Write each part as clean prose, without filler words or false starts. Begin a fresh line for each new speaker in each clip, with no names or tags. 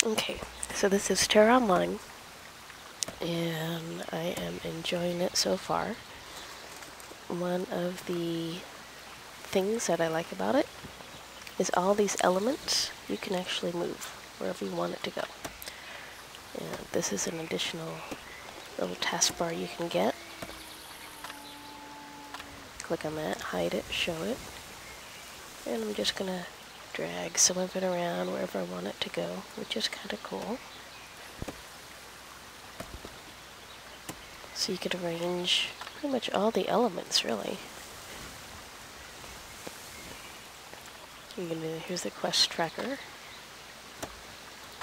Okay, so this is TERA Online, and I am enjoying it so far. One of the things that I like about it is all these elements you can actually move wherever you want it to go. And this is an additional little taskbar you can get. Click on that, hide it, show it, and I'm just gonna drag some of it around wherever I want it to go, which is kind of cool. So you could arrange pretty much all the elements, really. Here's the quest tracker.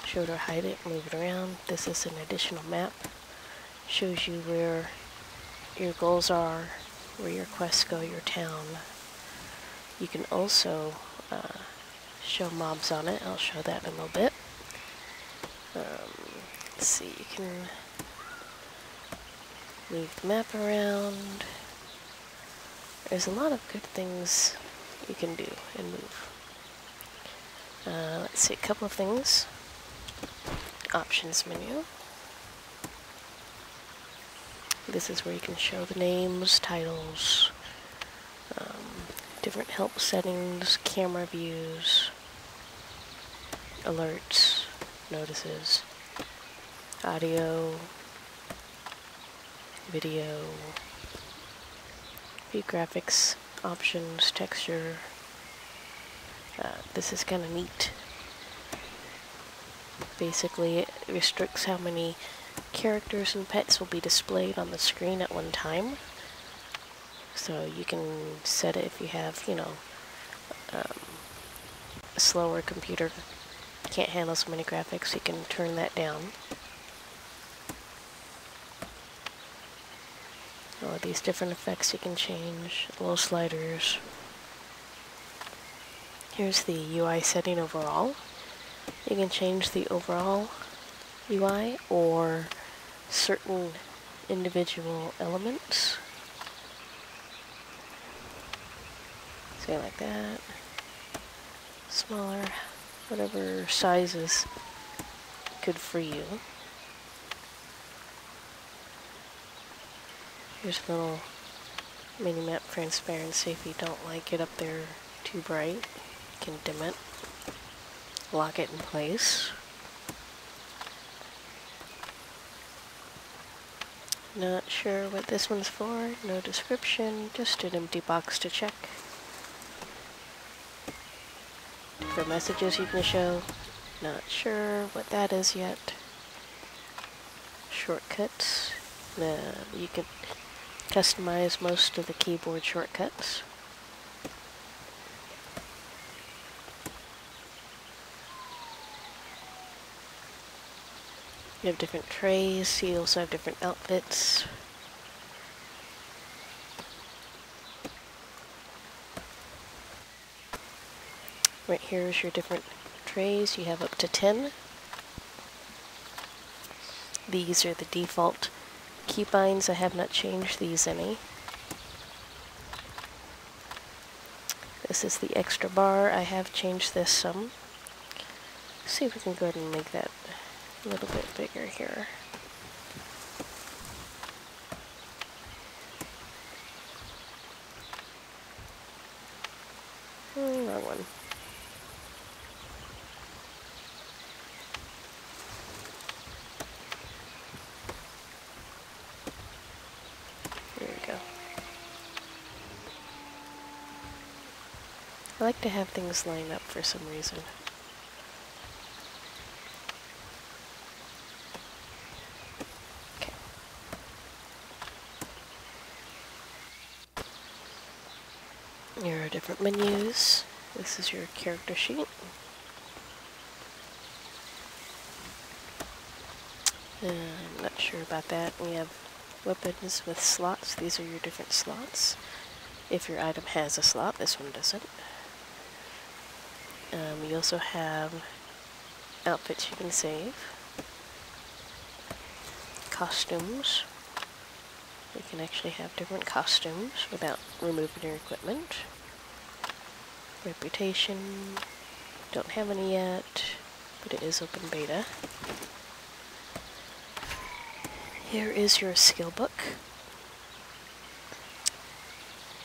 Show it or hide it, move it around. This is an additional map. Shows you where your goals are, where your quests go, your town. You can also show mobs on it. I'll show that in a little bit. Let's see, you can move the map around. There's a lot of good things you can do and move. Let's see, a couple of things. Options menu. This is where you can show the names, titles, different help settings, camera views, alerts, notices, audio, video, view graphics, options, texture. This is kind of neat. Basically, it restricts how many characters and pets will be displayed on the screen at one time. So you can set it if you have, you know, a slower computer can't handle so many graphics, you can turn that down. All of these different effects you can change, little sliders. Here's the UI setting overall. You can change the overall UI or certain individual elements. Say like that. Smaller, whatever size is good for you. Here's a little mini-map transparency if you don't like it up there too bright. You can dim it, lock it in place. Not sure what this one's for, no description, just an empty box to check. For messages you can show, not sure what that is yet. Shortcuts, you can customize most of the keyboard shortcuts. You have different trays, you also have different outfits. Right here is your different trays, you have up to 10. These are the default keybinds, I have not changed these any. This is the extra bar, I have changed this some. Let's see if we can go ahead and make that a little bit bigger here. Wrong one. There we go. I like to have things line up for some reason. Okay. Here are different menus. This is your character sheet. I'm not sure about that. We have weapons with slots. These are your different slots. If your item has a slot, this one doesn't. You also have outfits you can save. Costumes. You can actually have different costumes without removing your equipment. Reputation. Don't have any yet. but it is open beta. Here is your skill book.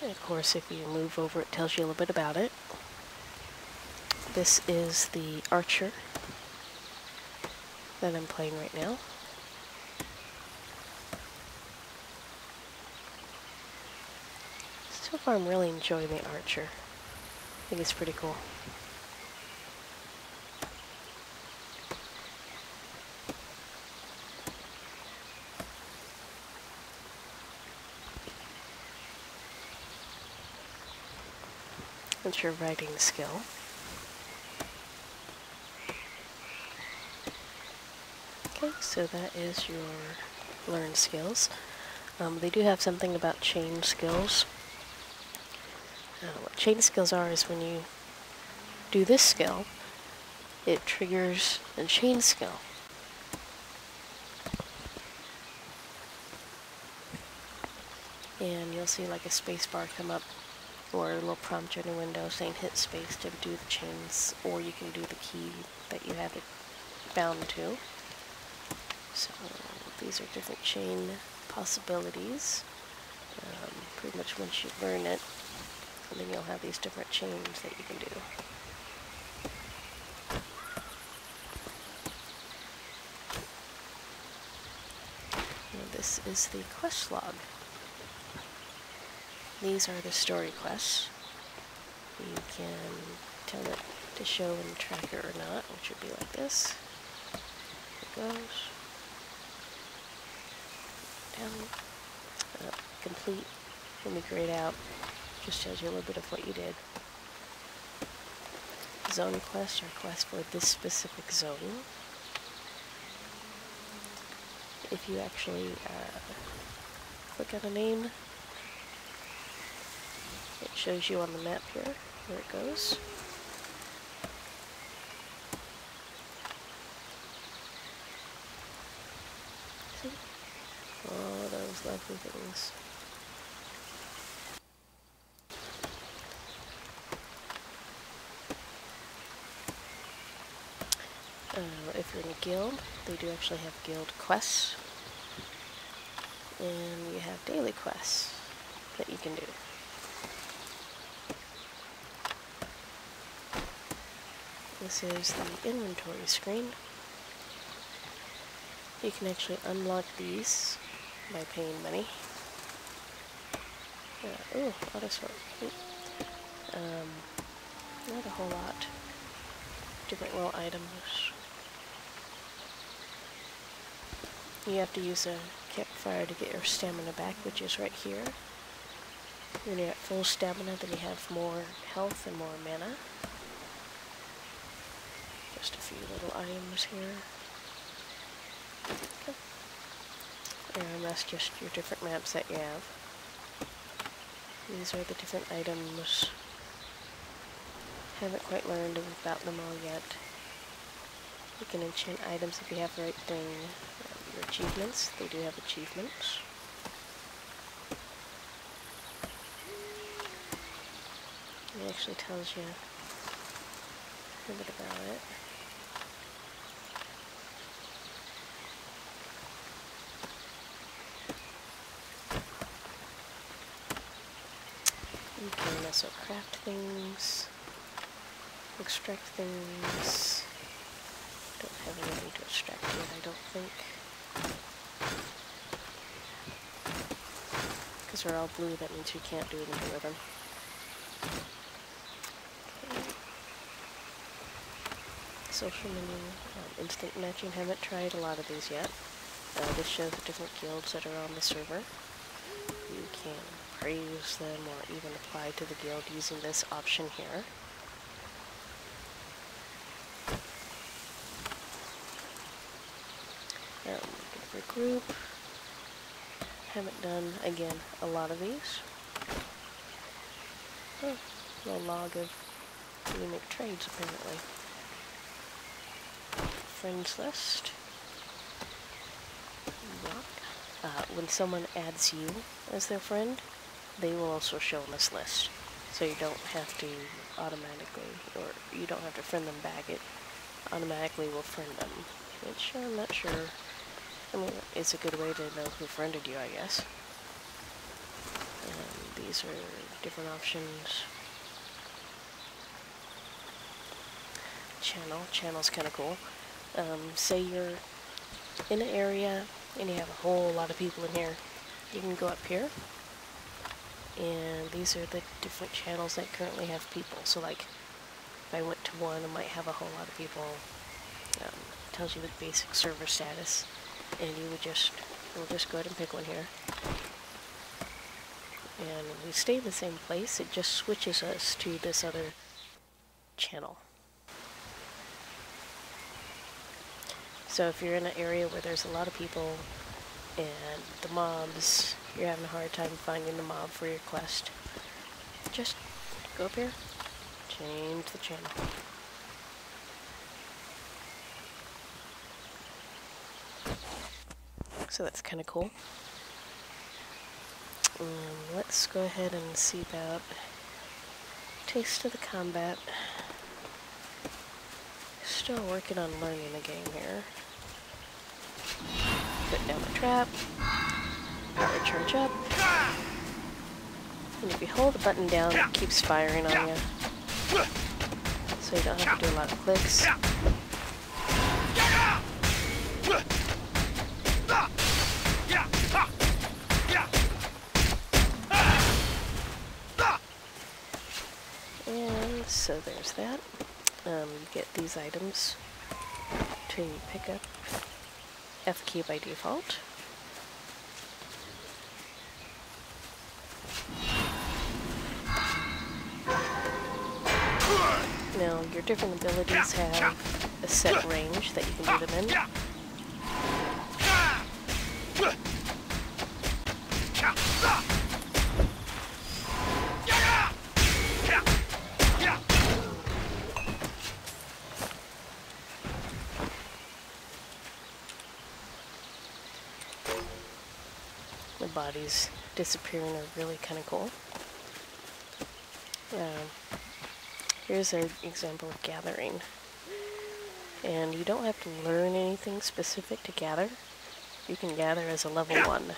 And of course, if you move over, it tells you a little bit about it. This is the archer that I'm playing right now. So far, I'm really enjoying the archer. I think it's pretty cool. That's your writing skill. Okay, so that is your learn skills. They do have something about chain skills. What chain skills are is when you do this skill, it triggers a chain skill. And you'll see like a space bar come up or a little prompt in a window saying hit space to do the chains, or you can do the key that you have it bound to. So these are different chain possibilities. Pretty much once you learn it, and then you'll have these different chains that you can do. Now this is the quest log. These are the story quests. You can tell it to show in the tracker or not, which would be like this. Here it goes. Down. Complete. When we grayed out, just shows you a little bit of what you did. Zone quests are quests for this specific zone. If you actually click on a name, it shows you on the map here where it goes. See? All those lovely things. If you're in a guild, they do actually have guild quests. And you have daily quests that you can do. This is the inventory screen. You can actually unlock these by paying money. Ooh, auto sort. Not a whole lot. Different little items. You have to use a campfire to get your stamina back, which is right here. When you're at full stamina, then you have more health and more mana. Just a few little items here. Okay. And that's just your different maps that you have. These are the different items. Haven't quite learned about them all yet. You can enchant items if you have the right thing. Your achievements, they do have achievements. It actually tells you a bit about it. You can also craft things, extract things. Don't have anything to extract yet, I don't think. Because they're all blue, that means you can't do anything with them. Okay. Social menu, instant matching, haven't tried a lot of these yet. This shows the different guilds that are on the server. You can praise them or even apply to the guild using this option here. For group, haven't done, again, a lot of these. Oh, no log of unique trades, apparently. Fringe List. Rock. When someone adds you as their friend, they will also show on this list. So you don't have to automatically, or you don't have to friend them back. It automatically will friend them, which I'm not sure. I mean, it's a good way to know who friended you, I guess. And these are different options. Channel's kind of cool. Say you're in an area and you have a whole lot of people in here. You can go up here, and these are the different channels that currently have people. So like, if I went to one, it might have a whole lot of people. Tells you the basic server status, and we'll just go ahead and pick one here. And we stay in the same place, it just switches us to this other channel. So if you're in an area where there's a lot of people and the mobs, you're having a hard time finding the mob for your quest, just go up here, change the channel. So that's kind of cool. Let's go ahead and see about taste of the combat. Still working on learning the game here. Put down the trap. Power charge up. And if you hold the button down, it keeps firing on you. So you don't have to do a lot of clicks. And so there's that. You get these items to pick up F key by default. Now, your different abilities have a set range that you can do them in. The bodies disappearing are really kind of cool. Here's an example of gathering. And you don't have to learn anything specific to gather. You can gather as a level 1.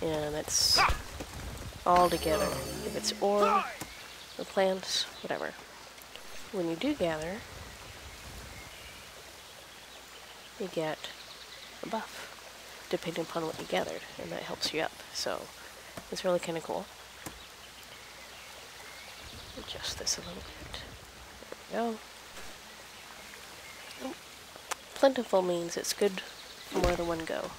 And it's all together. If it's ore, or plants, whatever. When you do gather, you get a buff, depending upon what you gathered, and that helps you up. So it's really kind of cool. Adjust this a little bit. There we go. Oh. Plentiful means it's good for more than one go.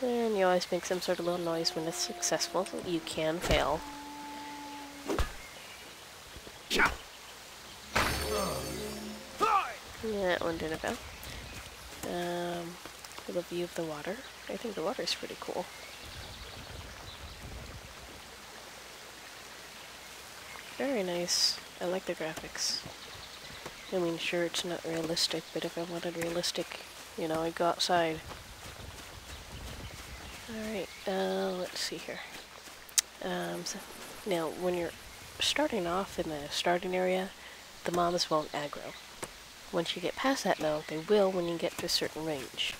And you always make some sort of little noise when it's successful. You can fail. Yeah, that one didn't fail. A little view of the water. I think the water is pretty cool. Very nice. I like the graphics. I mean, sure, it's not realistic, but if I wanted realistic, you know, I'd go outside. Alright, let's see here. So now, when you're starting off in the starting area, the mobs won't aggro. Once you get past that, though, they will when you get to a certain range.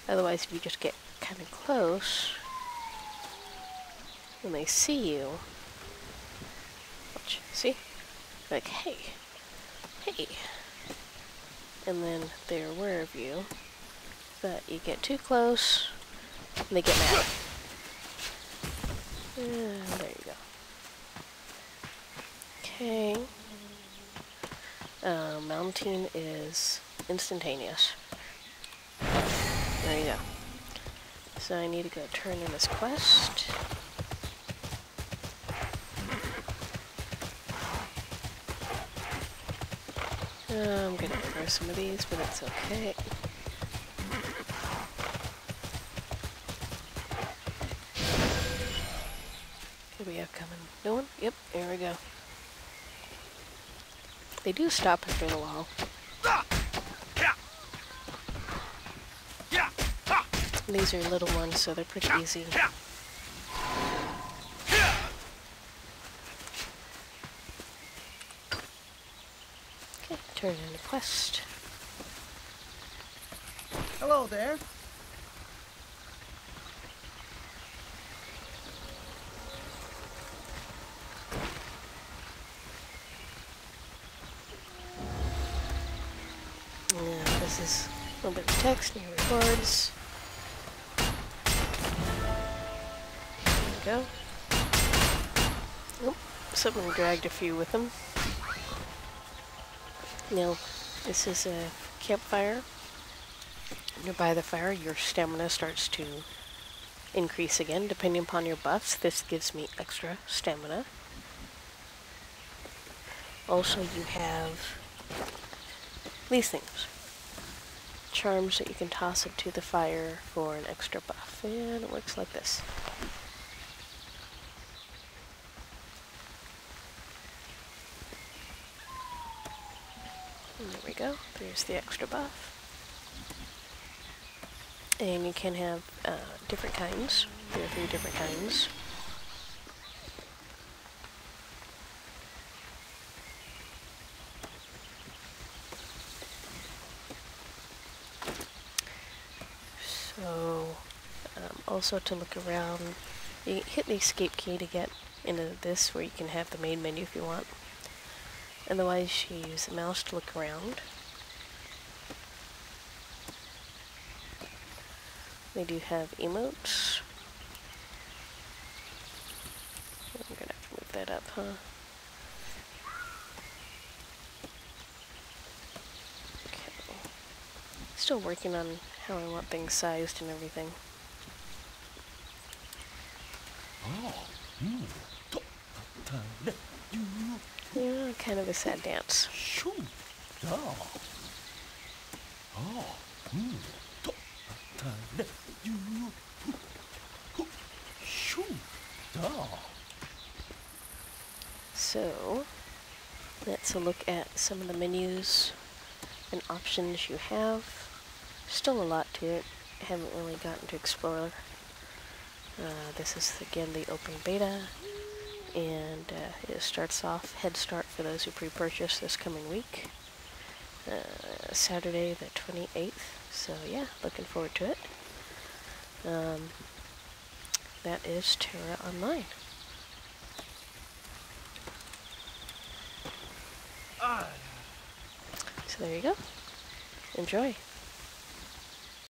Otherwise, if you just get kind of close, when they see you, watch, see? Like, hey, hey. And then they're aware of you, but you get too close, and they get mad. And there you go. Okay. Mounting is instantaneous. There you go. So I need to go turn in this quest. I'm gonna throw some of these, but it's okay. What do we have coming? No one? Yep, here we go. They do stop after a while. These are little ones, so they're pretty easy. turn in a quest.
Hello there.
Yeah, this is a little bit of text and your rewards. There we go. Oh, someone dragged a few with them. Now, this is a campfire. Nearby the fire, your stamina starts to increase again, depending upon your buffs. This gives me extra stamina. Also, you have these things. Charms that you can toss into the fire for an extra buff. And it works like this. And there we go. There's the extra buff. And you can have different kinds. There are 3 different kinds. So, also to look around, you hit the escape key to get into this where you can have the main menu if you want. Otherwise, you use the mouse to look around. They do have emotes. I'm gonna have to move that up, huh? Okay. Still working on how I want things sized and everything. Yeah, kind of a sad dance. So, let's look at some of the menus and options you have. Still a lot to it. Haven't really gotten to explore. This is again the open beta, and it starts off head start for those who pre-purchase this coming week. Saturday the 28th. So yeah, looking forward to it. That is TERA Online. So there you go. Enjoy.